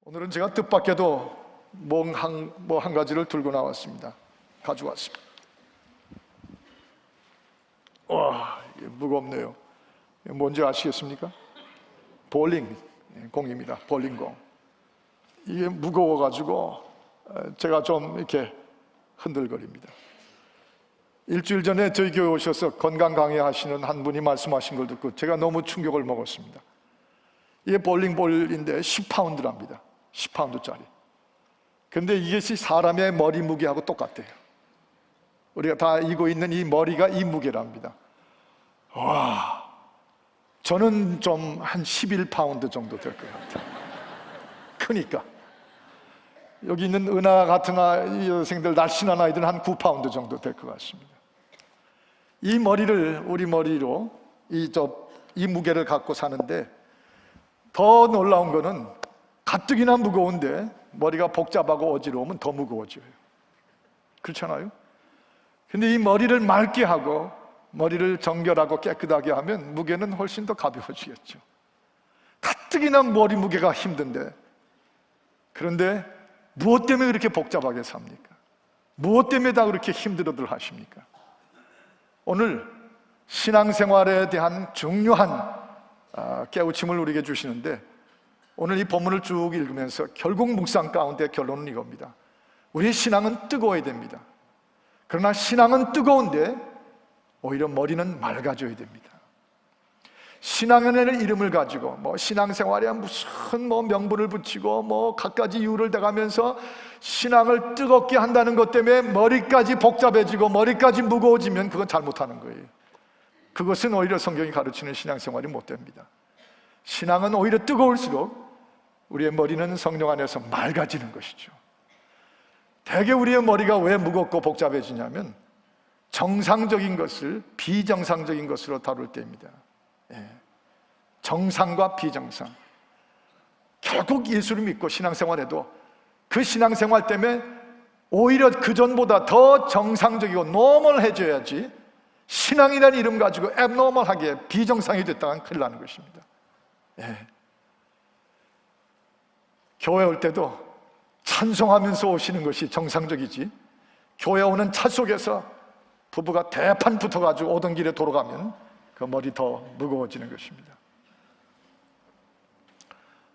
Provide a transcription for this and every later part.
오늘은 제가 뜻밖에도 한 가지를 들고 나왔습니다. 가져왔습니다. 와, 이게 무겁네요. 뭔지 아시겠습니까? 볼링 공입니다. 볼링공. 이게 무거워가지고 제가 좀 이렇게 흔들거립니다. 일주일 전에 저희 교회 오셔서 건강 강의하시는 한 분이 말씀하신 걸 듣고 제가 너무 충격을 먹었습니다. 이게 볼링볼인데 10파운드랍니다. 10파운드짜리. 근데 이것이 사람의 머리 무게하고 똑같대요. 우리가 다 이고 있는 이 머리가 이 무게랍니다. 와, 저는 좀 한 11파운드 정도 될 것 같아요. 크니까. 여기 있는 은하 같은 여생들, 날씬한 아이들은 한 9파운드 정도 될 것 같습니다. 이 머리를 우리 머리로 이 무게를 갖고 사는데, 더 놀라운 거는 가뜩이나 무거운데 머리가 복잡하고 어지러우면 더 무거워져요. 그렇잖아요? 근데 이 머리를 맑게 하고 머리를 정결하고 깨끗하게 하면 무게는 훨씬 더 가벼워지겠죠. 가뜩이나 머리 무게가 힘든데, 그런데 무엇 때문에 그렇게 복잡하게 삽니까? 무엇 때문에 다 그렇게 힘들어들 하십니까? 오늘 신앙생활에 대한 중요한 깨우침을 우리에게 주시는데, 오늘 이 본문을 쭉 읽으면서 결국 묵상 가운데 결론은 이겁니다. 우리의 신앙은 뜨거워야 됩니다. 그러나 신앙은 뜨거운데 오히려 머리는 맑아져야 됩니다. 신앙이라는 이름을 가지고 신앙생활에 무슨 명분을 붙이고 갖가지 이유를 대가면서 신앙을 뜨겁게 한다는 것 때문에 머리까지 복잡해지고 머리까지 무거워지면 그건 잘못하는 거예요. 그것은 오히려 성경이 가르치는 신앙생활이 못 됩니다. 신앙은 오히려 뜨거울수록 우리의 머리는 성령 안에서 맑아지는 것이죠. 대개 우리의 머리가 왜 무겁고 복잡해지냐면 정상적인 것을 비정상적인 것으로 다룰 때입니다. 정상과 비정상. 결국 예수를 믿고 신앙생활해도 그 신앙생활 때문에 오히려 그전보다 더 정상적이고 노멀해져야지, 신앙이라는 이름 가지고 앱노멀하게 비정상이 됐다간 큰일 나는 것입니다. 교회 올 때도 찬송하면서 오시는 것이 정상적이지, 교회 오는 차 속에서 부부가 대판 붙어가지고 오던 길에 돌아가면 그 머리 더 무거워지는 것입니다.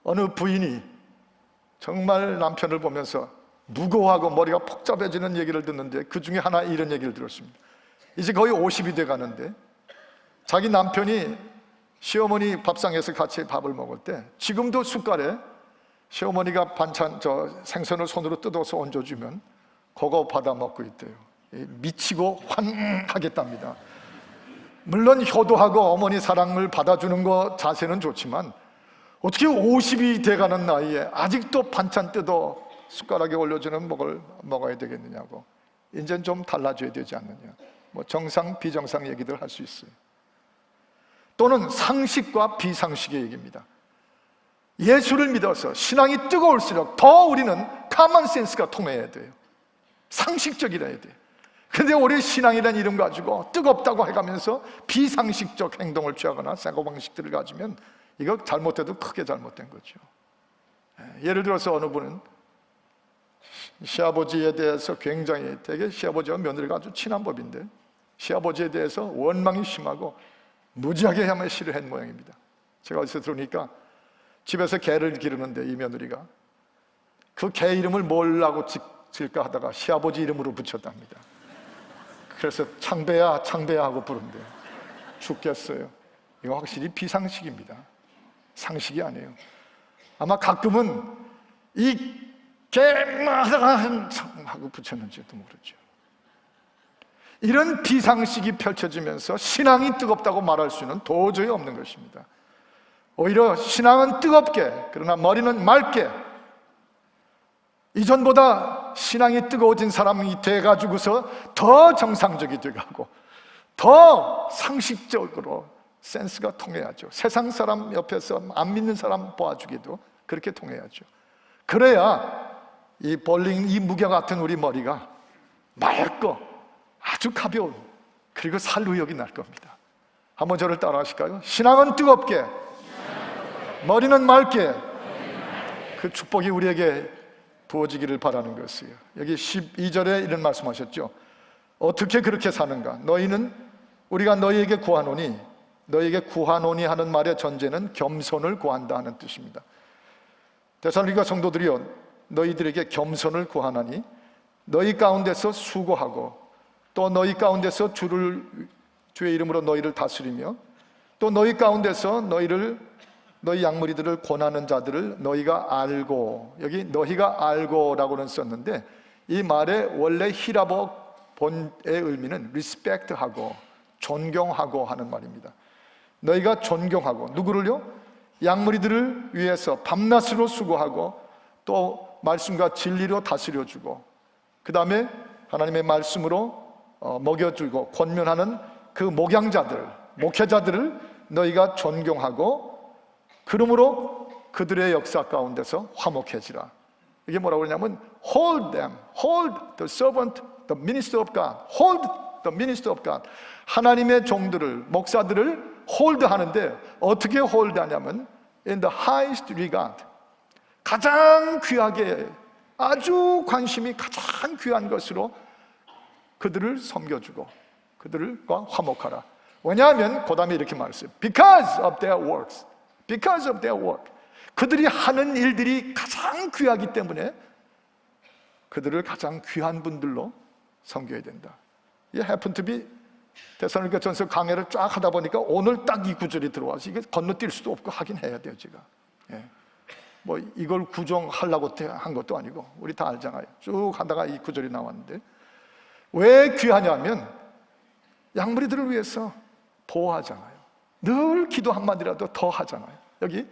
어느 부인이 정말 남편을 보면서 무거워하고 머리가 복잡해지는 얘기를 듣는데, 그 중에 하나 이런 얘기를 들었습니다. 이제 거의 50이 돼 가는데 자기 남편이 시어머니 밥상에서 같이 밥을 먹을 때 지금도 숟갈에 시어머니가 반찬 생선을 손으로 뜯어서 얹어주면 그거 받아 먹고 있대요. 미치고 환하겠답니다. 물론 효도하고 어머니 사랑을 받아주는 거 자세는 좋지만 어떻게 50이 돼가는 나이에 아직도 반찬 뜯어 숟가락에 올려주는 먹어야 되겠느냐고. 이제는 좀 달라져야 되지 않느냐. 정상 비정상 얘기들 할 수 있어요. 또는 상식과 비상식의 얘기입니다. 예수를 믿어서 신앙이 뜨거울수록 더 우리는 common sense가 통해야 돼요. 상식적이라야 돼요. 근데 우리 신앙이라는 이름 가지고 뜨겁다고 해가면서 비상식적 행동을 취하거나 사고방식들을 가지면 이거 잘못해도 크게 잘못된 거죠. 예를 들어서 어느 분은 시아버지에 대해서 굉장히, 되게 시아버지와 며느리가 아주 친한 법인데 시아버지에 대해서 원망이 심하고 무지하게 야매 싫어한 모양입니다. 제가 어디서 들으니까 집에서 개를 기르는데 이 며느리가 그 개 이름을 뭐라고 짓을까 하다가 시아버지 이름으로 붙였답니다. 그래서 창배야 창배야 하고 부른대. 죽겠어요. 이거 확실히 비상식입니다. 상식이 아니에요. 아마 가끔은 이 개마다가 하고 붙였는지도 모르죠. 이런 비상식이 펼쳐지면서 신앙이 뜨겁다고 말할 수는 도저히 없는 것입니다. 오히려 신앙은 뜨겁게, 그러나 머리는 맑게, 이전보다 신앙이 뜨거워진 사람이 돼가지고서 더 정상적이 돼가고 더 상식적으로 센스가 통해야죠. 세상 사람 옆에서 안 믿는 사람 봐주기도 그렇게 통해야죠. 그래야 이 볼링, 이 무게 같은 우리 머리가 맑고 아주 가벼운, 그리고 살 의욕이 날 겁니다. 한번 저를 따라 하실까요? 신앙은 뜨겁게, 머리는 맑게, 그 축복이 우리에게 부어지기를 바라는 것이에요. 여기 12절에 이런 말씀하셨죠. 어떻게 그렇게 사는가? 너희는 우리가 너희에게 구하노니, 너희에게 구하노니 하는 말의 전제는 겸손을 구한다 하는 뜻입니다. 데살로니가 성도들이여, 너희들에게 겸손을 구하나니 너희 가운데서 수고하고 또 너희 가운데서 주의 이름으로 너희를 다스리며 또 너희 가운데서 너희 양무리들을 권하는 자들을 너희가 알고, 여기 너희가 알고라고는 썼는데 이 말의 원래 히라보 본의 의미는 리스펙트하고 존경하고 하는 말입니다. 너희가 존경하고, 누구를요? 양무리들을 위해서 밤낮으로 수고하고 또 말씀과 진리로 다스려주고 그 다음에 하나님의 말씀으로 먹여주고 권면하는 그 목양자들, 목회자들을 너희가 존경하고 그러므로 그들의 역사 가운데서 화목해지라. 이게 뭐라고 그러냐면 hold them, hold the servant, the minister of God, hold the minister of God. 하나님의 종들을, 목사들을 hold 하는데 어떻게 hold 하냐면 in the highest regard, 가장 귀하게, 아주 관심이 가장 귀한 것으로 그들을 섬겨주고 그들과 화목하라. 왜냐하면 그 다음에 이렇게 말했어요. Because of their works, because of their work. 그들이 하는 일들이 가장 귀하기 때문에 그들을 가장 귀한 분들로 섬겨야 된다. 이게 happen to be 데살로니가 전서 강해를 쫙 하다 보니까 오늘 딱 이 구절이 들어와서 이게 건너뛸 수도 없고 하긴 해야 돼요. 제가 뭐 이걸 구정하려고 한 것도 아니고 우리 다 알잖아요. 쭉 하다가 이 구절이 나왔는데 왜 귀하냐면 양무리들을 위해서 보호하잖아요. 늘 기도 한마디라도 더 하잖아요. 여기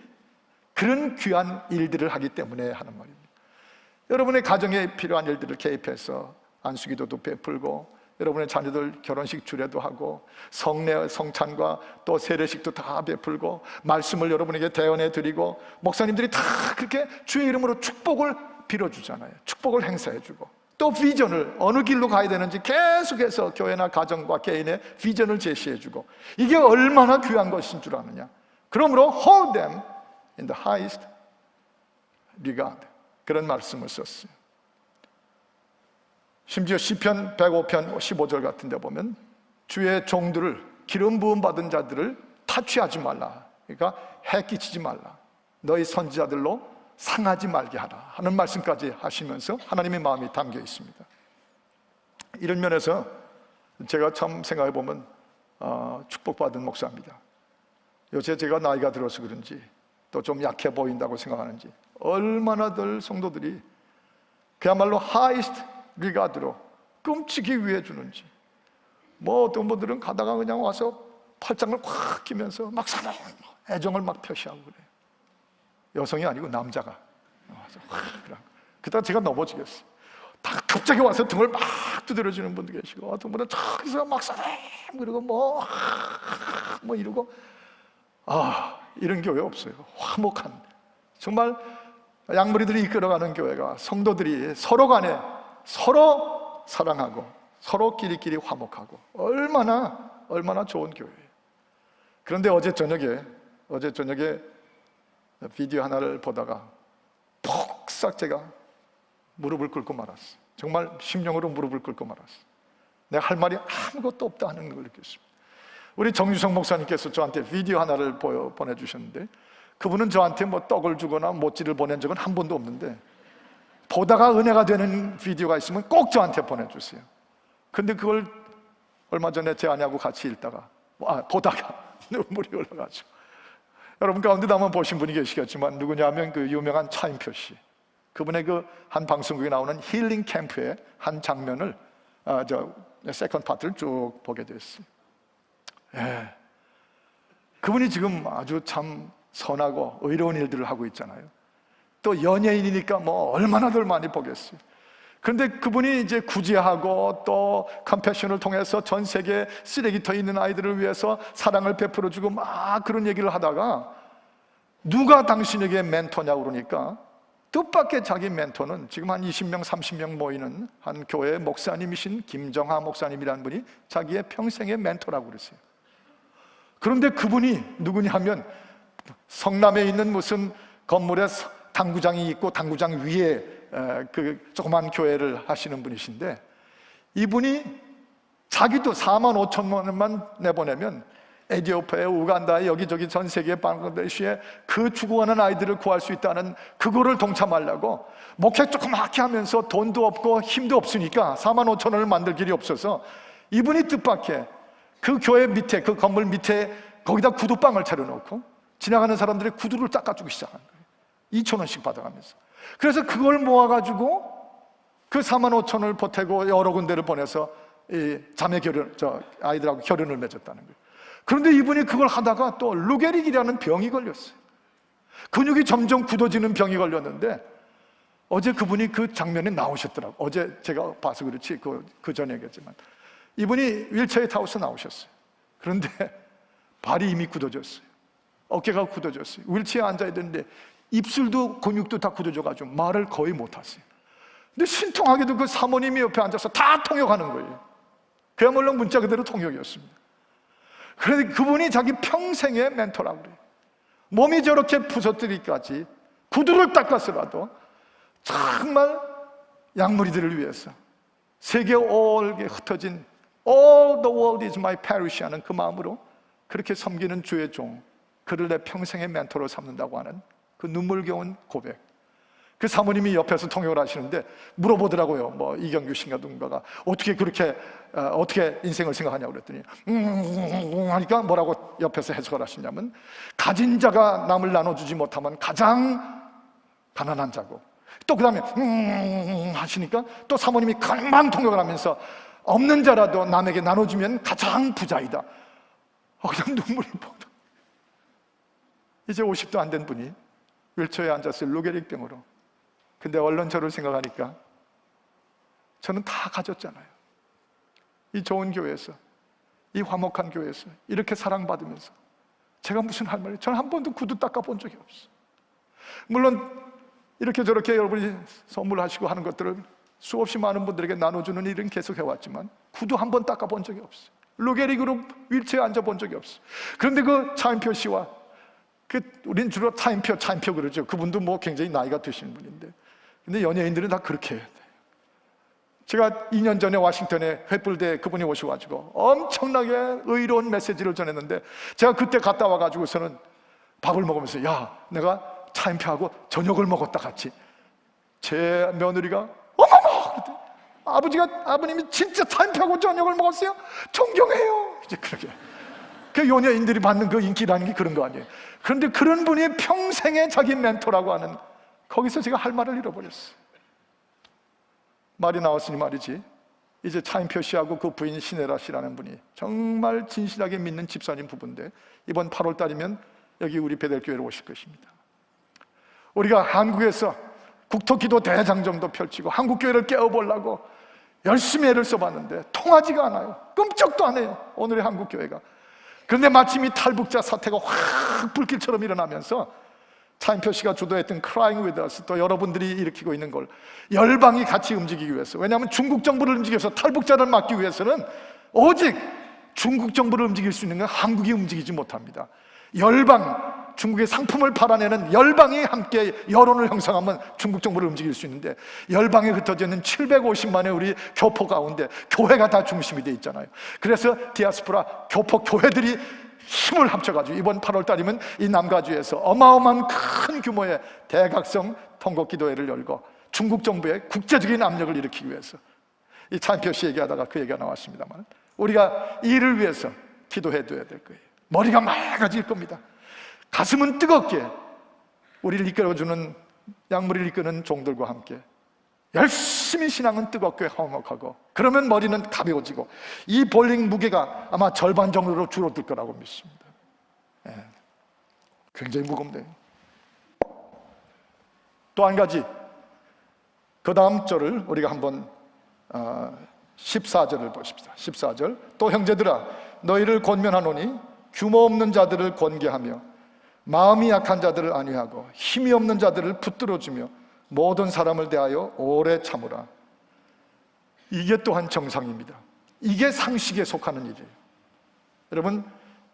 그런 귀한 일들을 하기 때문에 하는 말입니다. 여러분의 가정에 필요한 일들을 개입해서 안수기도도 베풀고 여러분의 자녀들 결혼식 주례도 하고 성례, 성찬과 또 세례식도 다 베풀고 말씀을 여러분에게 대언해 드리고 목사님들이 다 그렇게 주의 이름으로 축복을 빌어주잖아요. 축복을 행사해주고 또 비전을 어느 길로 가야 되는지 계속해서 교회나 가정과 개인의 비전을 제시해주고 이게 얼마나 귀한 것인 줄 아느냐. 그러므로 hold them in the highest regard, 그런 말씀을 썼어요. 심지어 시편 105편 15절 같은 데 보면 주의 종들을, 기름 부음 받은 자들을 타취하지 말라, 그러니까 해 끼치지 말라, 너희 선지자들로 상하지 말게 하라 하는 말씀까지 하시면서 하나님의 마음이 담겨 있습니다. 이런 면에서 제가 참 생각해 보면 축복받은 목사입니다. 요새 제가 나이가 들어서 그런지 또 좀 약해 보인다고 생각하는지 얼마나 들 성도들이 그야말로 하이스트 리가드로 끔찍이 위해 주는지, 뭐 어떤 분들은 가다가 그냥 와서 팔짱을 꽉 끼면서 막 사랑, 애정을 막 표시하고 그래요. 여성이 아니고 남자가 와서 그냥 그러다 제가 넘어지겠어요. 다 갑자기 와서 등을 막 두드려주는 분도 계시고 어떤 분은 저기서 막 사랑 그리고 뭐 이러고 이런 교회 없어요. 화목한, 정말 양무리들이 이끌어가는 교회가 성도들이 서로 간에 서로 사랑하고 서로 끼리끼리 화목하고 얼마나 좋은 교회예요. 그런데 어제 저녁에 비디오 하나를 보다가 폭삭 제가 무릎을 꿇고 말았어요. 정말 심령으로 무릎을 꿇고 말았어요. 내가 할 말이 아무것도 없다 하는 걸 느꼈습니다. 우리 정유성 목사님께서 저한테 비디오 하나를 보내주셨는데 그분은 저한테 뭐 떡을 주거나 모찌를 보낸 적은 한 번도 없는데 보다가 은혜가 되는 비디오가 있으면 꼭 저한테 보내주세요. 근데 그걸 얼마 전에 제 아내하고 같이 읽다가 보다가 눈물이 흘러가지고, 여러분 가운데도 한번 보신 분이 계시겠지만 누구냐면 그 유명한 차인표 씨, 그분의 그 한 방송국에 나오는 힐링 캠프의 한 장면을 세컨드 파트를 쭉 보게 됐어요. 그분이 지금 아주 참 선하고 의로운 일들을 하고 있잖아요. 또 연예인이니까 뭐 얼마나들 많이 보겠어요. 그런데 그분이 이제 구제하고 또 컴패션을 통해서 전 세계 쓰레기터에 있는 아이들을 위해서 사랑을 베풀어주고 막 그런 얘기를 하다가 누가 당신에게 멘토냐고 그러니까 뜻밖의 자기 멘토는 지금 한 20명 30명 모이는 한 교회 목사님이신 김정하 목사님이라는 분이 자기의 평생의 멘토라고 그랬어요. 그런데 그분이 누구냐 하면 성남에 있는 무슨 건물에 당구장이 있고 당구장 위에 그 조그만 교회를 하시는 분이신데, 이분이 자기도 4만 5천만 원만 내보내면 에티오피아에, 우간다에, 여기저기 전 세계, 방글라데시에 그 죽어가는 아이들을 구할 수 있다는 그거를 동참하려고 목회 조그맣게 하면서 돈도 없고 힘도 없으니까 4만 5천 원을 만들 길이 없어서 이분이 뜻밖의 그 교회 밑에, 그 건물 밑에 거기다 구두방을 차려놓고 지나가는 사람들의 구두를 닦아주기 시작한 거예요. 2천 원씩 받아가면서. 그래서 그걸 모아가지고 그 4만 5천 원을 보태고 여러 군데를 보내서 이 자매 결혼, 아이들하고 결혼을 맺었다는 거예요. 그런데 이분이 그걸 하다가 또 루게릭이라는 병이 걸렸어요. 근육이 점점 굳어지는 병이 걸렸는데, 어제 그분이 그 장면에 나오셨더라고요. 어제 제가 봐서 그렇지 그 전에 얘기했지만 이분이 휠체어에 타고서 나오셨어요. 그런데 발이 이미 굳어졌어요. 어깨가 굳어졌어요. 휠체어에 앉아야 되는데 입술도 근육도 다 굳어져가지고 말을 거의 못하세요. 근데 신통하게도 그 사모님이 옆에 앉아서 다 통역하는 거예요. 그야말로 문자 그대로 통역이었습니다. 그런데 그분이 자기 평생의 멘토라고 그래요. 몸이 저렇게 부서뜨리기까지 구두를 닦아서라도 정말 약물이들을 위해서 세계 올게 흩어진 All the world is my parish 하는 그 마음으로 그렇게 섬기는 주의 종, 그를 내 평생의 멘토로 삼는다고 하는 그 눈물겨운 고백. 그 사모님이 옆에서 통역을 하시는데 물어보더라고요. 뭐 이경규 씨인가 누군가가 어떻게 그렇게 어떻게 인생을 생각하냐고 그랬더니 하니까 뭐라고 옆에서 해석을 하시냐면, 가진 자가 남을 나눠주지 못하면 가장 가난한 자고, 또 그 다음에 하시니까 또 사모님이 금방 통역을 하면서 없는 자라도 남에게 나눠주면 가장 부자이다. 그냥 눈물을 뻑. 이제 50도 안 된 분이 휠체어에 앉았어요. 루게릭병으로. 근데 얼른 저를 생각하니까 저는 다 가졌잖아요. 이 좋은 교회에서, 이 화목한 교회에서 이렇게 사랑받으면서 제가 무슨 할 말이에요? 저는 한 번도 구두 닦아본 적이 없어요. 물론 이렇게 저렇게 여러분이 선물하시고 하는 것들을 수없이 많은 분들에게 나눠주는 일은 계속 해왔지만 구두 한 번 닦아본 적이 없어요. 루게릭으로 휠체어에 앉아본 적이 없어요. 그런데 그 차인표 씨와 우린 주로 차인표 그러죠. 그분도 뭐 굉장히 나이가 드신 분인데, 근데 연예인들은 다 그렇게 해야 돼요. 제가 2년 전에 워싱턴에 횃불대에 그분이 오셔가지고 엄청나게 의로운 메시지를 전했는데, 제가 그때 갔다 와가지고서는 밥을 먹으면서 야, 내가 차인표하고 저녁을 먹었다 같이. 제 며느리가 어머머! 아버님이 진짜 차인표하고 저녁을 먹었어요? 존경해요. 이제 그렇게. 그 연예인들이 받는 그 인기라는 게 그런 거 아니에요. 그런데 그런 분이 평생의 자기 멘토라고 하는, 거기서 제가 할 말을 잃어버렸어요. 말이 나왔으니 말이지, 이제 차인표 씨하고 그 부인 신혜라 씨라는 분이 정말 진실하게 믿는 집사님 부부인데 이번 8월 달이면 여기 우리 베델교회로 오실 것입니다. 우리가 한국에서 국토기도 대장정도 펼치고 한국교회를 깨워보려고 열심히 애를 써봤는데 통하지가 않아요. 끔찍도 안 해요, 오늘의 한국교회가. 그런데 마침 이 탈북자 사태가 확 불길처럼 일어나면서 차인표 씨가 주도했던 Crying with Us, 또 여러분들이 일으키고 있는 걸 열방이 같이 움직이기 위해서, 왜냐하면 중국 정부를 움직여서 탈북자를 막기 위해서는 오직 중국 정부를 움직일 수 있는 건 한국이 움직이지 못합니다. 열방, 중국의 상품을 팔아내는 열방이 함께 여론을 형성하면 중국 정부를 움직일 수 있는데, 열방에 흩어져 있는 750만의 우리 교포 가운데 교회가 다 중심이 돼 있잖아요. 그래서 디아스포라 교포 교회들이 힘을 합쳐가지고 이번 8월 달이면 이 남가주에서 어마어마한 큰 규모의 대각성 통곡기도회를 열고 중국 정부의 국제적인 압력을 일으키기 위해서, 이 차인표 씨 얘기하다가 그 얘기가 나왔습니다만, 우리가 이를 위해서 기도해둬야 될 거예요. 머리가 맑아질 겁니다. 가슴은 뜨겁게 우리를 이끌어주는, 약물을 이끄는 종들과 함께 열심히 신앙은 뜨겁게 화목하고, 그러면 머리는 가벼워지고 이 볼링 무게가 아마 절반 정도로 줄어들 거라고 믿습니다. 굉장히 무겁네요. 또 한 가지, 그 다음 절을 우리가 한번 14절을 보십시다. 14절. 또 형제들아, 너희를 권면하노니 규모 없는 자들을 권계하며 마음이 약한 자들을 안위하고 힘이 없는 자들을 붙들어주며 모든 사람을 대하여 오래 참으라. 이게 또한 정상입니다. 이게 상식에 속하는 일이에요. 여러분,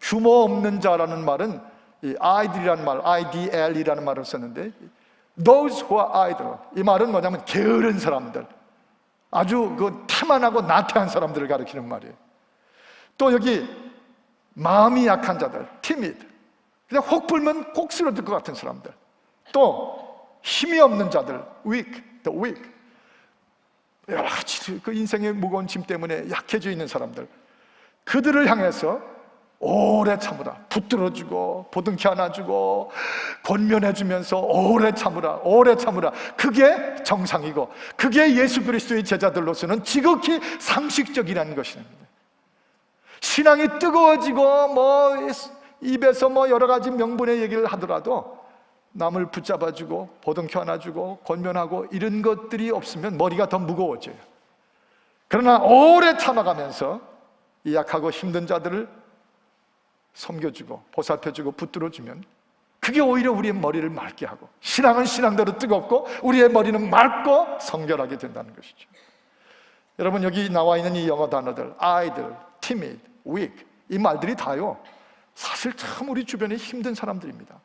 규모 없는 자라는 말은 이 IDL이라는 말, IDL이라는 말을 썼는데 Those who are idle. 이 말은 뭐냐면 게으른 사람들, 아주 그 태만하고 나태한 사람들을 가리키는 말이에요. 또 여기 마음이 약한 자들, timid. 그냥 혹 불면 꼭 쓰러질 것 같은 사람들. 또 힘이 없는 자들, weak, the weak. 여러 가지 그 인생의 무거운 짐 때문에 약해져 있는 사람들, 그들을 향해서 오래 참으라. 붙들어주고 보듬켜 안아주고 권면해주면서 오래 참으라, 오래 참으라. 그게 정상이고, 그게 예수 그리스도의 제자들로서는 지극히 상식적이라는 것입니다. 신앙이 뜨거워지고 입에서 여러 가지 명분의 얘기를 하더라도 남을 붙잡아주고 보듬켜 안아주고 권면하고 이런 것들이 없으면 머리가 더 무거워져요. 그러나 오래 참아가면서 이 약하고 힘든 자들을 섬겨주고 보살펴주고 붙들어주면 그게 오히려 우리의 머리를 맑게 하고, 신앙은 신앙대로 뜨겁고 우리의 머리는 맑고 성결하게 된다는 것이죠. 여러분, 여기 나와 있는 이 영어 단어들, idle, timid, weak, 이 말들이 다요 사실 참 우리 주변에 힘든 사람들입니다.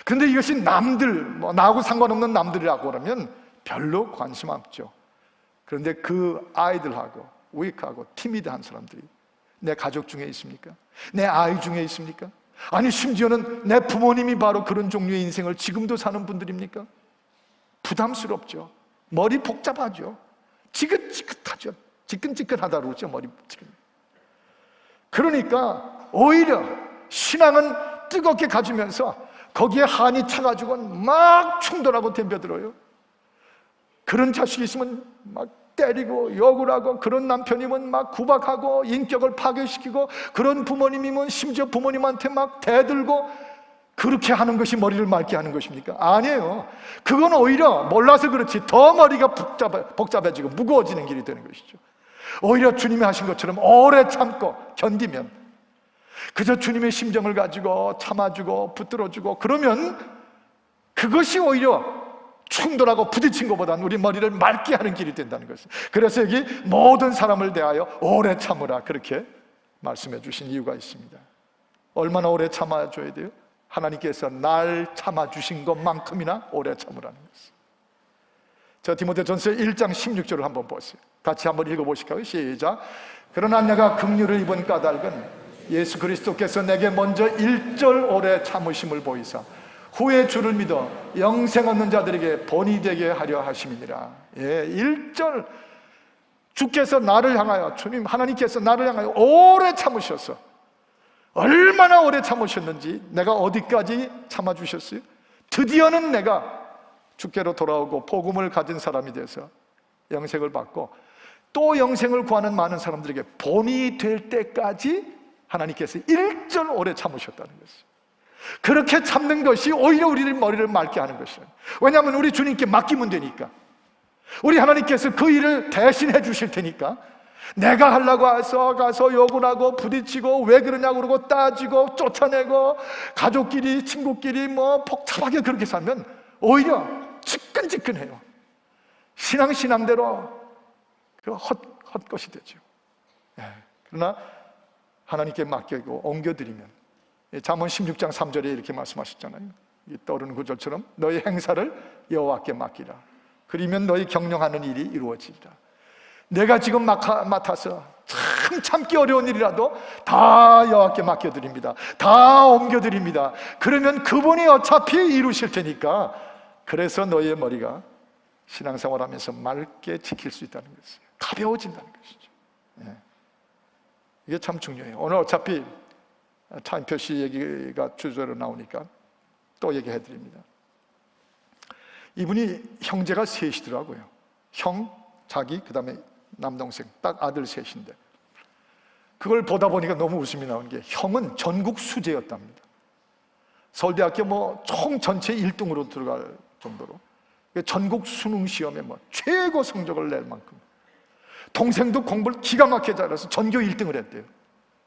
그런데 이것이 남들, 나하고 상관없는 남들이라고 그러면 별로 관심 없죠. 그런데 그 idle하고 weak하고 timid한 사람들이 내 가족 중에 있습니까? 내 아이 중에 있습니까? 아니 심지어는 내 부모님이 바로 그런 종류의 인생을 지금도 사는 분들입니까? 부담스럽죠. 머리 복잡하죠. 지긋지긋하죠. 지끈지끈하다 그러죠. 머리 지끈. 그러니까 오히려 신앙은 뜨겁게 가지면서 거기에 한이 차가지고는 막 충돌하고 덤벼들어요. 그런 자식이 있으면 막 때리고 욕을 하고, 그런 남편이면 막 구박하고 인격을 파괴시키고, 그런 부모님이면 심지어 부모님한테 막 대들고, 그렇게 하는 것이 머리를 맑게 하는 것입니까? 아니에요. 그건 오히려 몰라서 그렇지 더 머리가 복잡해지고 무거워지는 길이 되는 것이죠. 오히려 주님이 하신 것처럼 오래 참고 견디면, 그저 주님의 심정을 가지고 참아주고 붙들어주고 그러면 그것이 오히려 충돌하고 부딪힌 것보다는 우리 머리를 맑게 하는 길이 된다는 것이에요. 그래서 여기 모든 사람을 대하여 오래 참으라, 그렇게 말씀해 주신 이유가 있습니다. 얼마나 오래 참아줘야 돼요? 하나님께서 날 참아주신 것만큼이나 오래 참으라는 것이에요. 자, 디모데전서 1장 16절을 한번 보세요. 같이 한번 읽어보실까요? 시작. 그러나 내가 긍휼을 입은 까닭은 예수 그리스도께서 내게 먼저 1절 오래 참으심을 보이사 후에 주를 믿어 영생 얻는 자들에게 본이 되게 하려 하심이니라. 예, 1절 주께서 나를 향하여, 주님 하나님께서 나를 향하여 오래 참으셨어. 얼마나 오래 참으셨는지, 내가 어디까지 참아주셨어요? 드디어는 내가 주께로 돌아오고 복음을 가진 사람이 돼서 영생을 받고 또 영생을 구하는 많은 사람들에게 본이 될 때까지 하나님께서 1절 오래 참으셨다는 것이죠. 그렇게 참는 것이 오히려 우리의 머리를 맑게 하는 것이에요. 왜냐하면 우리 주님께 맡기면 되니까, 우리 하나님께서 그 일을 대신해 주실 테니까, 내가 하려고 해서 가서 욕을 하고 부딪히고 왜 그러냐고 그러고 따지고 쫓아내고 가족끼리 친구끼리 복잡하게 그렇게 살면 오히려 지끈지끈해요. 신앙대로 그 헛것이 되죠. 그러나 하나님께 맡기고 옮겨드리면, 잠언 16장 3절에 이렇게 말씀하셨잖아요. 이 떠오르는 구절처럼 너희 행사를 여호와께 맡기라. 그러면 너희 경영하는 일이 이루어지리라. 내가 지금 맡아서 참 참기 어려운 일이라도 다 여호와께 맡겨드립니다. 다 옮겨드립니다. 그러면 그분이 어차피 이루실 테니까, 그래서 너희의 머리가 신앙생활하면서 맑게 지킬 수 있다는 것이에요. 가벼워진다는 것이죠. 이게 참 중요해요. 오늘 어차피 차인표 씨 얘기가 주제로 나오니까 또 얘기해 드립니다. 이분이 형제가 셋이더라고요. 형, 자기, 그 다음에 남동생, 딱 아들 셋인데, 그걸 보다 보니까 너무 웃음이 나오는 게, 형은 전국 수재였답니다. 서울대학교 총 전체 1등으로 들어갈 정도로 전국 수능 시험에 최고 성적을 낼 만큼, 동생도 공부를 기가 막히게 잘해서 전교 1등을 했대요.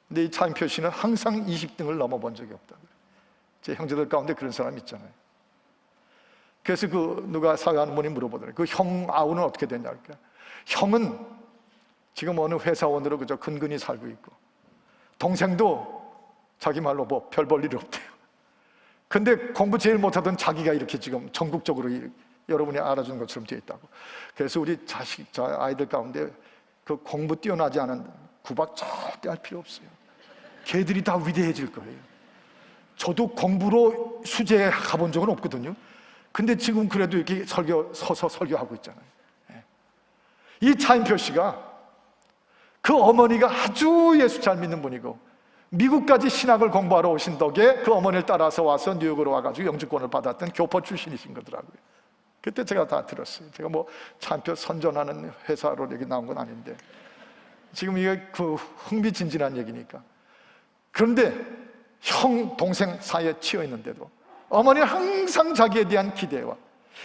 근데 이 차인표 씨는 항상 20등을 넘어본 적이 없다고. 제 형제들 가운데 그런 사람이 있잖아요. 그래서 누가 사회하는 분이 물어보더래요. 그 형 아우는 어떻게 되냐. 그러니까 형은 지금 어느 회사원으로 그저 근근히 살고 있고, 동생도 자기 말로 별 볼 일이 없대요. 근데 공부 제일 못하던 자기가 이렇게 지금 전국적으로 여러분이 알아주는 것처럼 되어 있다고. 그래서 우리 아이들 가운데 그 공부 뛰어나지 않은 구박 절대 할 필요 없어요. 걔들이 다 위대해질 거예요. 저도 공부로 수재에 가본 적은 없거든요. 근데 지금 그래도 이렇게 서서 설교하고 있잖아요. 이 차인표 씨가 그 어머니가 아주 예수 잘 믿는 분이고 미국까지 신학을 공부하러 오신 덕에 그 어머니를 따라서 와서 뉴욕으로 와가지고 영주권을 받았던 교포 출신이신 거더라고요. 그때 제가 다 들었어요. 제가 뭐 차인표 선전하는 회사로 여기 나온 건 아닌데 지금 이게 그 흥미진진한 얘기니까. 그런데 형, 동생 사이에 치여 있는데도 어머니는 항상 자기에 대한 기대와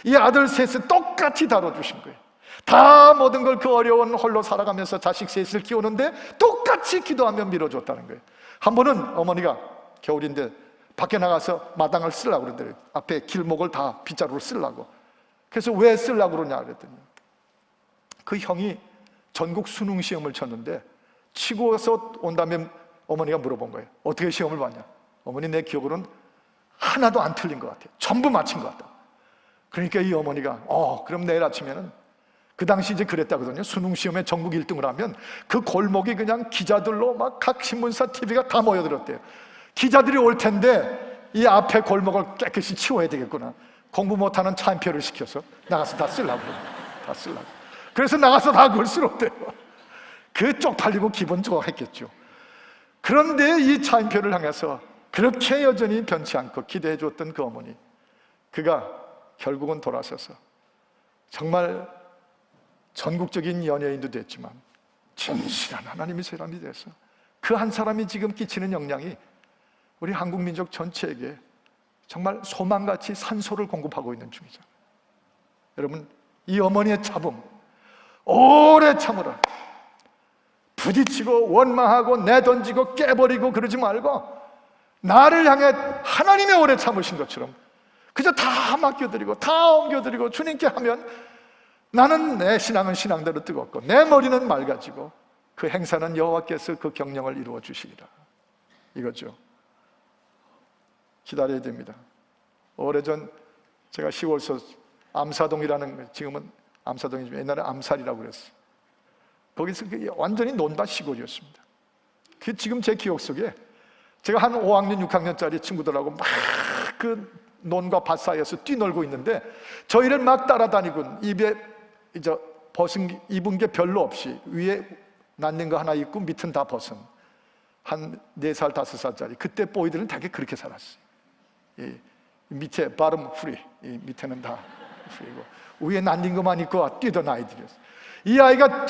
이 아들 셋을 똑같이 다뤄주신 거예요. 다 모든 걸 그 어려운 홀로 살아가면서 자식 셋을 키우는데 똑같이 기도하며 밀어줬다는 거예요. 한 번은 어머니가 겨울인데 밖에 나가서 마당을 쓰려고 그러더래요. 앞에 길목을 다 빗자루로 쓰려고. 그래서 왜 쓰려고 그러냐 그랬더니 그 형이 전국 수능 시험을 쳤는데 치고서 온 다음에 어머니가 물어본 거예요. 어떻게 시험을 봤냐? 어머니 내 기억으로는 하나도 안 틀린 것 같아요. 전부 맞힌 것 같다. 그러니까 이 어머니가 그럼 내일 아침에는 그 당시 이제 그랬다거든요. 수능 시험에 전국 1등을 하면 그 골목이 그냥 기자들로 막 각 신문사 TV가 다 모여들었대요. 기자들이 올 텐데 이 앞에 골목을 깨끗이 치워야 되겠구나. 공부 못하는 차인표를 시켜서 나가서 다 쓰려고. 그래서 나가서 다 그걸 쓰러대요. 그 쪽팔리고 기분 좋아했겠죠. 그런데 이 차인표를 향해서 그렇게 여전히 변치 않고 기대해 줬던 그 어머니, 그가 결국은 돌아서서 정말 전국적인 연예인도 됐지만 진실한 하나님의 사람이 돼서 그 한 사람이 지금 끼치는 영향이 우리 한국 민족 전체에게 정말 소망같이 산소를 공급하고 있는 중이잖아요. 여러분, 이 어머니의 참음 오래 참으라. 부딪히고 원망하고 내던지고 깨버리고 그러지 말고 나를 향해 하나님의 오래 참으신 것처럼 그저 다 맡겨드리고 다 옮겨드리고 주님께 하면 나는 내 신앙은 신앙대로 뜨겁고 내 머리는 맑아지고 그 행사는 여호와께서 그 경영을 이루어 주시리라. 이거죠. 기다려야 됩니다. 오래전 제가 10월서 암사동이라는, 지금은 암사동이지만 옛날에 암살이라고 그랬어요. 거기서 완전히 논밭 시골이었습니다. 그 지금 제 기억 속에 제가 한 5학년, 6학년짜리 친구들하고 막 그 논과 밭 사이에서 뛰놀고 있는데 저희를 막 따라다니고 입에 이제 입은 게 별로 없이 위에 난는 거 하나 입고 밑은 다 벗은 한 4살, 5살짜리 그때 보이들은 되게 그렇게 살았어요. 밑에 바름 프리, 밑에는 다 프리고 위에 난린 것만 입고 뛰던 아이들이었어요. 이 아이가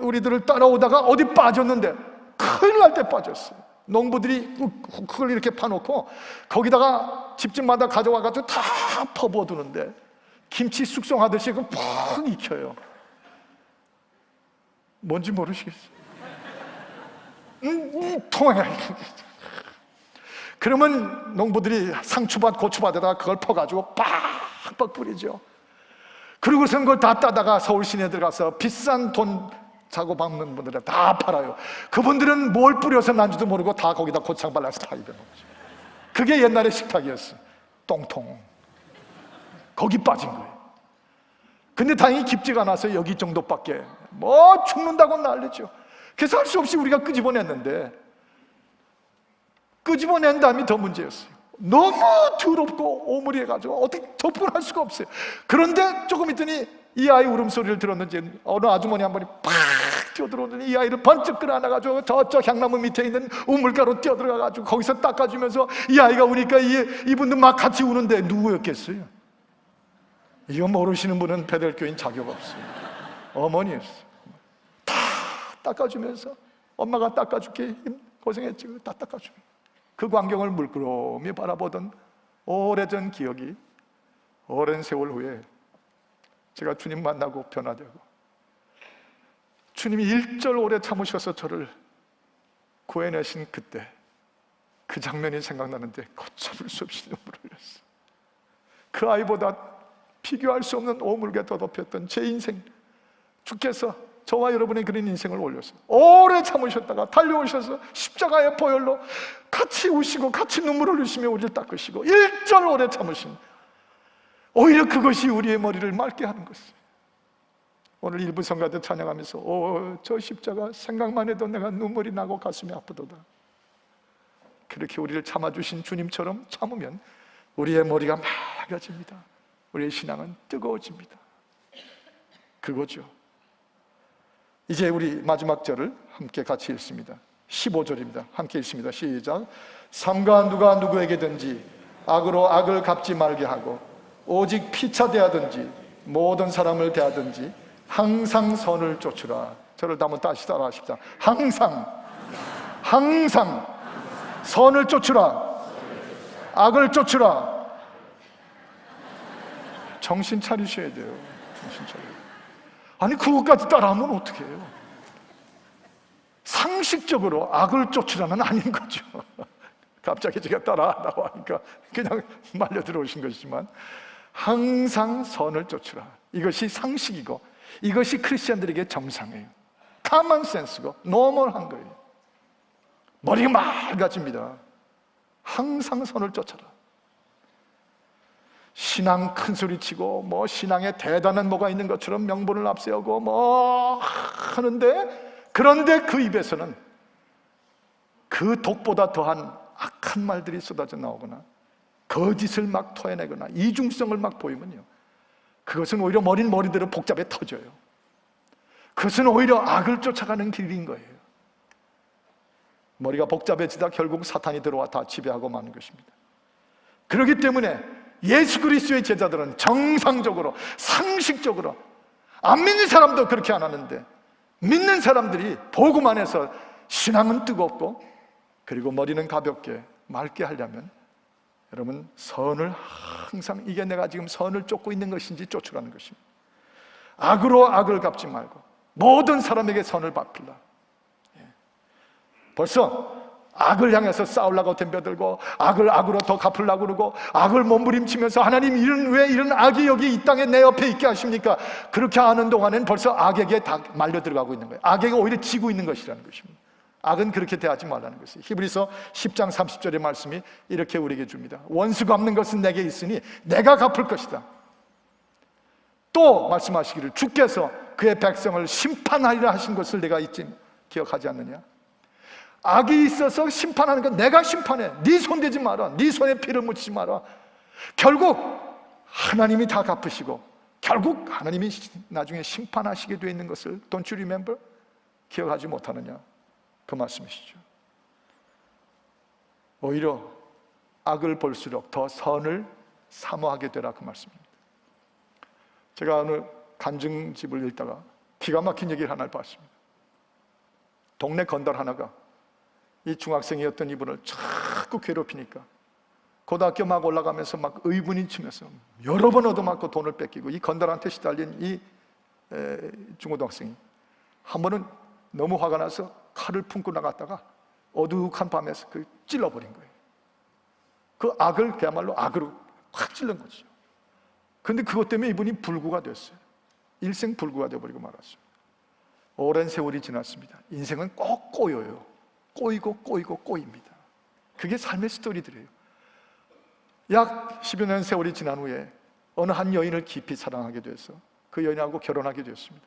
우리들을 따라오다가 어디 빠졌는데 큰일 날 때 빠졌어요. 농부들이 그걸 이렇게 파놓고 거기다가 집집마다 가져와가지고 다 퍼부어두는데 김치 숙성하듯이 그 팍 익혀요. 뭔지 모르시겠어요? 통해. 그러면 농부들이 상추밭, 고추밭에다가 그걸 퍼가지고 팍팍 뿌리죠. 그리고선 그걸 다 따다가 서울 시내에 들어가서 비싼 돈 사고 박는 분들은 다 팔아요. 그분들은 뭘 뿌려서 난지도 모르고 다 거기다 고창 발라서 다 입혀먹죠. 그게 옛날의 식탁이었어요. 똥통. 거기 빠진 거예요. 근데 다행히 깊지가 않아서 여기 정도밖에 뭐 죽는다고 난리죠. 그래서 할 수 없이 우리가 끄집어냈는데 끄집어낸 다음이 더 문제였어요. 너무 더럽고 오므리해가지고 어떻게 접근할 수가 없어요. 그런데 조금 있더니 이 아이 울음소리를 들었는지 어느 아주머니 한 분이 팍 뛰어들어오더니 이 아이를 번쩍 끌어안아가지고 저쪽 향나무 밑에 있는 우물가로 뛰어들어가가지고 거기서 닦아주면서 이 아이가 우니까 이분들 막 같이 우는데 누구였겠어요? 이거 모르시는 분은 베델교인 자격 없어요. 어머니였어요. 다 닦아주면서 엄마가 닦아줄게 고생했지 다 닦아주면 그 광경을 물끄러미 바라보던 오래전 기억이 오랜 세월 후에 제가 주님 만나고 변화되고 주님이 일절 오래 참으셔서 저를 구해내신 그때 그 장면이 생각나는데 걷잡을 수 없이 눈물을 흘렸어요. 그 아이보다 비교할 수 없는 오물게 더럽혔던 제 인생, 주께서 저와 여러분의 그런 인생을 올려서 오래 참으셨다가 달려오셔서 십자가의 보혈로 같이 우시고 같이 눈물을 흘리시며 우리를 닦으시고 1절 오래 참으신, 오히려 그것이 우리의 머리를 맑게 하는 것이에요. 오늘 일부 성가대 찬양하면서 저 십자가 생각만 해도 내가 눈물이 나고 가슴이 아프도다. 그렇게 우리를 참아주신 주님처럼 참으면 우리의 머리가 맑아집니다. 우리의 신앙은 뜨거워집니다. 그거죠. 이제 우리 마지막 절을 함께 같이 읽습니다. 15절입니다. 함께 읽습니다. 시작. 삼가 누가 누구에게든지 악으로 악을 갚지 말게 하고 오직 피차 대하든지 모든 사람을 대하든지 항상 선을 쫓으라. 저를 한번 다시 따라하십시다. 항상 선을 쫓으라. 악을 쫓으라. 정신 차리셔야 돼요. 정신 차려요. 아니 그것까지 따라하면 어떻게 해요? 상식적으로 악을 쫓으라는 아닌 거죠. 갑자기 제가 따라한다고 하니까 그냥 말려 들어오신 것이지만, 항상 선을 쫓으라. 이것이 상식이고 이것이 크리스천들에게 정상이에요. common sense고 노멀한 거예요. 머리가 맑아집니다. 항상 선을 쫓아라. 신앙 큰 소리치고 뭐 신앙에 대단한 뭐가 있는 것처럼 명분을 앞세우고 뭐 하는데, 그런데 그 입에서는 그 독보다 더한 악한 말들이 쏟아져 나오거나 거짓을 막 토해내거나 이중성을 막 보이면요, 그것은 오히려 머리대로 복잡해 터져요. 그것은 오히려 악을 쫓아가는 길인 거예요. 머리가 복잡해지다 결국 사탄이 들어와 다 지배하고 마는 것입니다. 그렇기 때문에 예수 그리스도의 제자들은 정상적으로 상식적으로, 안 믿는 사람도 그렇게 안 하는데 믿는 사람들이 복음 안에서 신앙은 뜨겁고 그리고 머리는 가볍게 맑게 하려면 여러분 선을 항상, 이게 내가 지금 선을 쫓고 있는 것인지 쫓으라는 것입니다. 악으로 악을 갚지 말고 모든 사람에게 선을 베풀라. 벌써 악을 향해서 싸우려고 덤벼들고 악을 악으로 더 갚으려고 그러고 악을 몸부림치면서 하나님 왜 이런 악이 여기 이 땅에 내 옆에 있게 하십니까? 그렇게 하는 동안엔 벌써 악에게 다 말려 들어가고 있는 거예요. 악에게 오히려 지고 있는 것이라는 것입니다. 악은 그렇게 대하지 말라는 것이에요. 히브리서 10장 30절의 말씀이 이렇게 우리에게 줍니다. 원수 갚는 것은 내게 있으니 내가 갚을 것이다. 또 말씀하시기를 주께서 그의 백성을 심판하리라 하신 것을 내가 잊지 기억하지 않느냐? 악이 있어서 심판하는 건 내가 심판해. 네 손 대지 마라. 네 손에 피를 묻히지 마라. 결국 하나님이 다 갚으시고 결국 하나님이 나중에 심판하시게 되어 있는 것을 Don't you remember? 기억하지 못하느냐? 그 말씀이시죠. 오히려 악을 볼수록 더 선을 사모하게 되라, 그 말씀입니다. 제가 어느 간증집을 읽다가 기가 막힌 얘기를 하나를 봤습니다. 동네 건달 하나가 이 중학생이었던 이분을 자꾸 괴롭히니까 고등학교 막 올라가면서 막 의군인 치면서 여러 번 얻어맞고 돈을 뺏기고, 이 건달한테 시달린 이 중고등학생이 한 번은 너무 화가 나서 칼을 품고 나갔다가 어둑한 밤에 그 찔러버린 거예요. 그 악을 그야말로 악으로 확 찔른 거죠. 그런데 그것 때문에 이분이 불구가 됐어요. 일생 불구가 되어버리고 말았어요. 오랜 세월이 지났습니다. 인생은 꼭 꼬여요. 꼬이고 꼬이고 꼬입니다. 그게 삶의 스토리들이에요. 약 10여 년 세월이 지난 후에 어느 한 여인을 깊이 사랑하게 돼서 그 여인하고 결혼하게 되었습니다.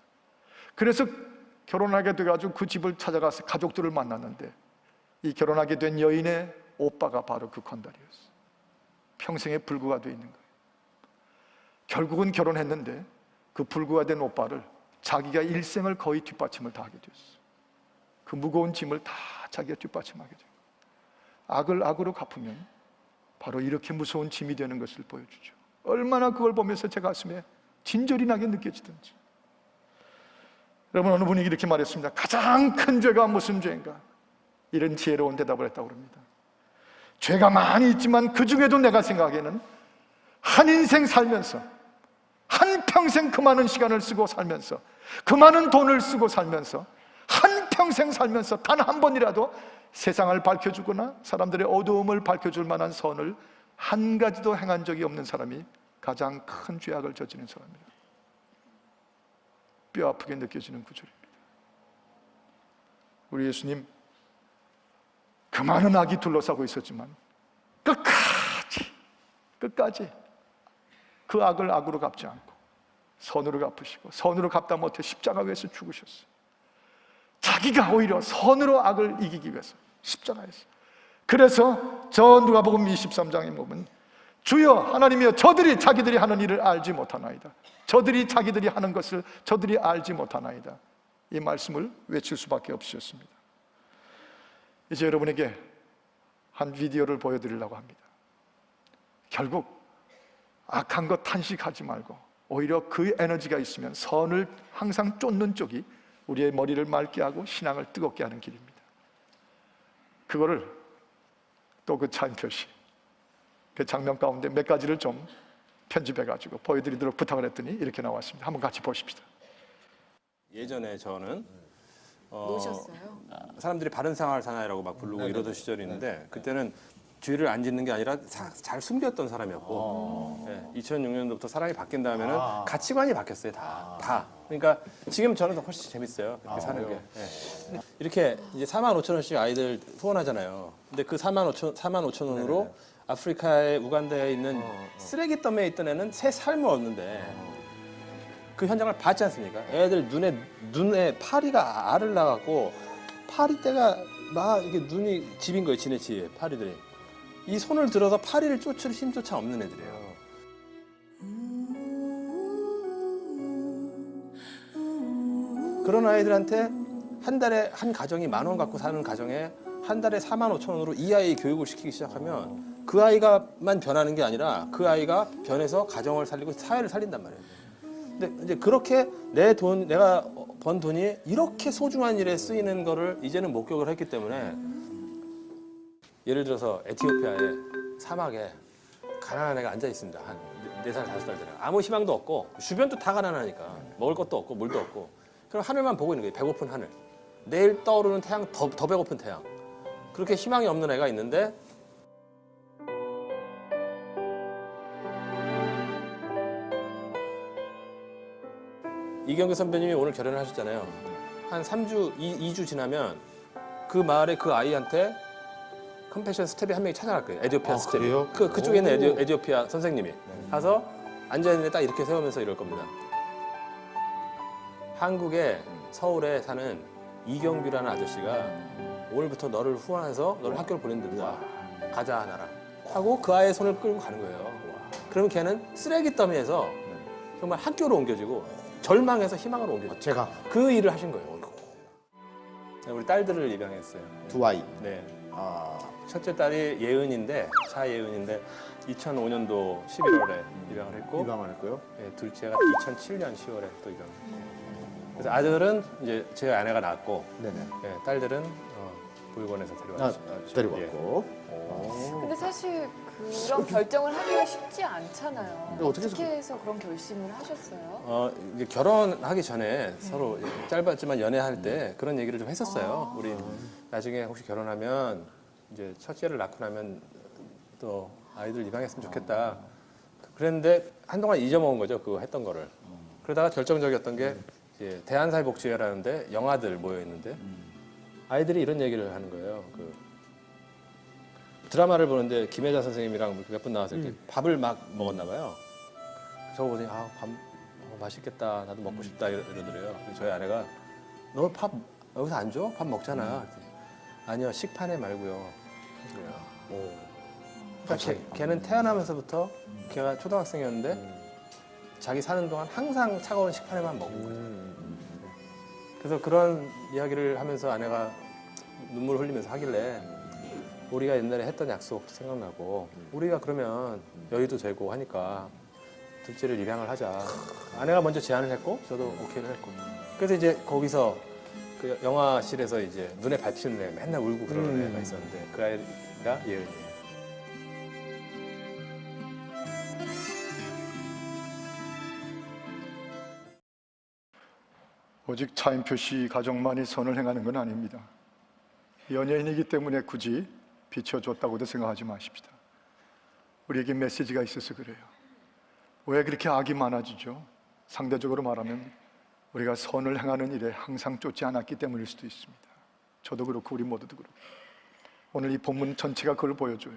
그래서 결혼하게 돼가지고 그 집을 찾아가서 가족들을 만났는데 이 결혼하게 된 여인의 오빠가 바로 그 건달이었어요. 평생의 불구가 되어 있는 거예요. 결국은 결혼했는데 그 불구가 된 오빠를 자기가 일생을 거의 뒷받침을 다 하게 되었어요. 그 무거운 짐을 다 자기가 뒷받침하게 돼요. 악을 악으로 갚으면 바로 이렇게 무서운 짐이 되는 것을 보여주죠. 얼마나 그걸 보면서 제 가슴에 진절이 나게 느껴지던지. 여러분, 어느 분이 이렇게 말했습니다. 가장 큰 죄가 무슨 죄인가? 이런 지혜로운 대답을 했다고 합니다. 죄가 많이 있지만 그 중에도 내가 생각하기에는 한 인생 살면서, 한 평생 그 많은 시간을 쓰고 살면서, 그 많은 돈을 쓰고 살면서, 한 평생 살면서 단 한 번이라도 세상을 밝혀주거나 사람들의 어두움을 밝혀줄 만한 선을 한 가지도 행한 적이 없는 사람이 가장 큰 죄악을 저지른 사람입니다. 뼈 아프게 느껴지는 구절입니다. 우리 예수님 그 많은 악이 둘러싸고 있었지만 끝까지 그 악을 악으로 갚지 않고 선으로 갚으시고, 선으로 갚다 못해 십자가 위에서 죽으셨어요. 자기가 오히려 선으로 악을 이기기 위해서 십자가에서. 그래서 저 누가복음 23장에 보면 주여 하나님이여 저들이 자기들이 하는 일을 알지 못하나이다. 저들이 자기들이 하는 것을 저들이 알지 못하나이다. 이 말씀을 외칠 수밖에 없으셨습니다. 이제 여러분에게 한 비디오를 보여드리려고 합니다. 결국 악한 것 탄식하지 말고 오히려 그 에너지가 있으면 선을 항상 쫓는 쪽이 우리의 머리를 맑게 하고 신앙을 뜨겁게 하는 길입니다. 그거를 또 그 차인표 씨, 그 장면 가운데 몇 가지를 좀 편집해가지고 보여드리도록 부탁을 했더니 이렇게 나왔습니다. 한번 같이 보십시다. 예전에 저는 노셨어요? 사람들이 바른 생활 사나이라고 막 부르고 이러던 시절이 있는데, 그때는 죄를 안 짓는 게 아니라 잘 숨겼던 사람이었고, 2006년도부터 사람이 바뀐 다음에는 가치관이 바뀌었어요. 다. 그러니까 지금 저는 더 훨씬 재밌어요. 이렇게 사는 게. 이렇게 이제 45,000원씩 아이들 후원하잖아요. 근데 그 45,000원으로 아프리카의 우간다에 있는 쓰레기 더미에 있던 애는 새 삶을 얻는데, 그 현장을 봤지 않습니까? 애들 눈에 파리가 알을 낳았고, 파리떼가 막 이게 눈이 집인 거예요. 지네 집에 파리들이. 이 손을 들어서 파리를 쫓을 힘조차 없는 애들이에요. 그런 아이들한테 한 달에 한 가정이 10,000원 갖고 사는 가정에 한 달에 45,000원으로 이 아이 교육을 시키기 시작하면 그 아이가만 변하는 게 아니라 그 아이가 변해서 가정을 살리고 사회를 살린단 말이에요. 근데 이제 그렇게 내가 번 돈이 이렇게 소중한 일에 쓰이는 거를 이제는 목격을 했기 때문에, 예를 들어서 에티오피아의 사막에 가난한 애가 앉아 있습니다. 한 4살, 5살 된 애가. 아무 희망도 없고 주변도 다 가난하니까 먹을 것도 없고 물도 없고, 그럼 하늘만 보고 있는 거예요. 배고픈 하늘. 내일 떠오르는 태양, 더 배고픈 태양. 그렇게 희망이 없는 애가 있는데, 이경규 선배님이 오늘 결혼을 하셨잖아요. 한 2주 지나면 그 마을의 그 아이한테 컴패션 스텝이 한 명이 찾아갈 거예요. 에티오피아 스텝이. 그래요? 그쪽에 있는 에티오피아 선생님이 가서 앉아있는 애 딱 이렇게 세우면서 이럴 겁니다. 한국의 서울에 사는 이경규라는 아저씨가 오늘부터 너를 후원해서 너를 학교를 보낸다. 가자 나랑. 하고 그 아이의 손을 끌고 가는 거예요. 그러면 걔는 쓰레기 더미에서 정말 학교로 옮겨지고 절망해서 희망으로 옮겨지고, 제가 그 일을 하신 거예요. 우리 딸들을 입양했어요. 두 아이. 네. 아, 첫째 딸이 예은인데, 차예은인데 2005년도 11월에 입양을 했고, 입양을 했고요. 네, 둘째가 2007년 10월에 또 입양을 했고. 그래서 아들은 이제 제 아내가 낳았고, 네네. 네, 딸들은 보육원에서 데려왔죠. 데려왔고. 근데 사실 그런 결정을 하기가 쉽지 않잖아요. 근데 어떻게 어떻게 해서 그런 결심을 하셨어요? 이제 결혼하기 전에 서로 짧았지만 연애할 때 그런 얘기를 좀 했었어요. 우리 나중에 혹시 결혼하면 이제 첫째를 낳고 나면 또 아이들 입양했으면 좋겠다. 그랬는데 한동안 잊어먹은 거죠. 그거 했던 거를. 그러다가 결정적이었던 게 이제 대한사회복지회라는데 영아들 모여 있는데 아이들이 이런 얘기를 하는 거예요. 그 드라마를 보는데 김혜자 선생님이랑 몇 분 나와서 이렇게 밥을 막 먹었나 봐요. 저거 보더니 밥 맛있겠다. 나도 먹고 싶다 이러더래요. 저희 아내가 너 밥 여기서 안 줘? 밥 먹잖아. 그랬더니, 아니요, 식판에 말고요. 그러니까 걔는 태어나면서부터 걔가 초등학생이었는데 자기 사는 동안 항상 차가운 식판에만 먹은 거죠. 그래서 그런 이야기를 하면서 아내가 눈물 흘리면서 하길래 우리가 옛날에 했던 약속도 생각나고 우리가 그러면 여유도 되고 하니까 둘째를 입양을 하자. 아내가 먼저 제안을 했고 저도 오케이를 했고. 그래서 이제 거기서 그 영화실에서 이제 눈에 밟히는 애 맨날 울고 그러는 애가 있었는데 그 아이가 예은이에요. 오직 차인표 씨 가정만이 선을 행하는 건 아닙니다. 연예인이기 때문에 굳이 비춰줬다고도 생각하지 마십시다. 우리에게 메시지가 있어서 그래요. 왜 그렇게 악이 많아지죠? 상대적으로 말하면 우리가 선을 행하는 일에 항상 쫓지 않았기 때문일 수도 있습니다. 저도 그렇고 우리 모두도 그렇고 오늘 이 본문 전체가 그걸 보여줘요.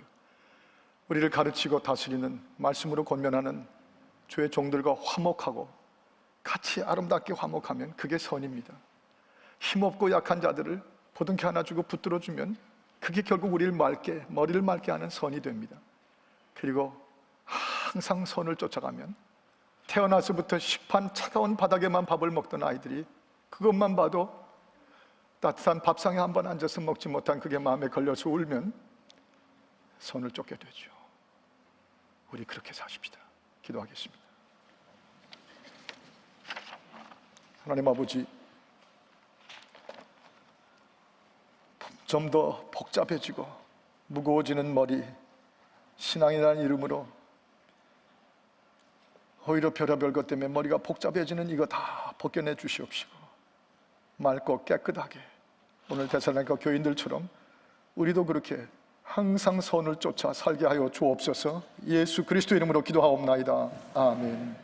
우리를 가르치고 다스리는 말씀으로 권면하는 주의 종들과 화목하고 같이 아름답게 화목하면 그게 선입니다. 힘없고 약한 자들을 보듬게 안아주고 붙들어주면 그게 결국 우리를 머리를 맑게 하는 선이 됩니다. 그리고 항상 선을 쫓아가면 태어나서부터 식판 차가운 바닥에만 밥을 먹던 아이들이 그것만 봐도 따뜻한 밥상에 한번 앉아서 먹지 못한 그게 마음에 걸려서 울면 선을 쫓게 되죠. 우리 그렇게 사십시다. 기도하겠습니다. 하나님 아버지, 좀 더 복잡해지고 무거워지는 머리, 신앙이라는 이름으로 오히려 별의별 것 때문에 머리가 복잡해지는 이거 다 벗겨내 주시옵시고 맑고 깨끗하게 오늘 데살로니가 교인들처럼 우리도 그렇게 항상 선을 쫓아 살게 하여 주옵소서. 예수 그리스도 이름으로 기도하옵나이다. 아멘.